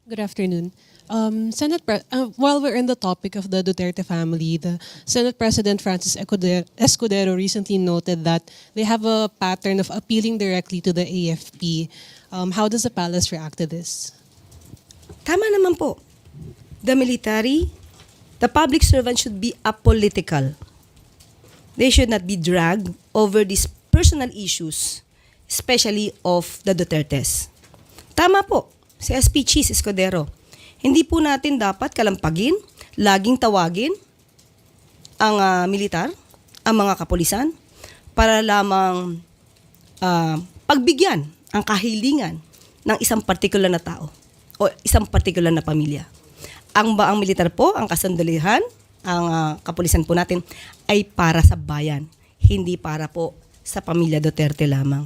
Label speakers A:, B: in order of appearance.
A: Good afternoon. While we're in the topic of the Duterte family, the Senate President Francis Escudero recently noted that they have a pattern of appealing directly to the AFP. How does the palace react to this?
B: Tama naman po. The military, the public servant should be apolitical. They should not be dragged over these personal issues, especially of the Dutertes. Tama po, si SP Cheese Escudero. Hindi po natin dapat kalampagin, laging tawagin ang militar, ang mga kapulisan, para lamang pagbigyan ang kahilingan ng isang partikular na tao o isang partikular na pamilya. Ang militar po, ang kasandaluhan, ang kapulisan po natin ay para sa bayan, hindi para po sa pamilya Duterte lamang.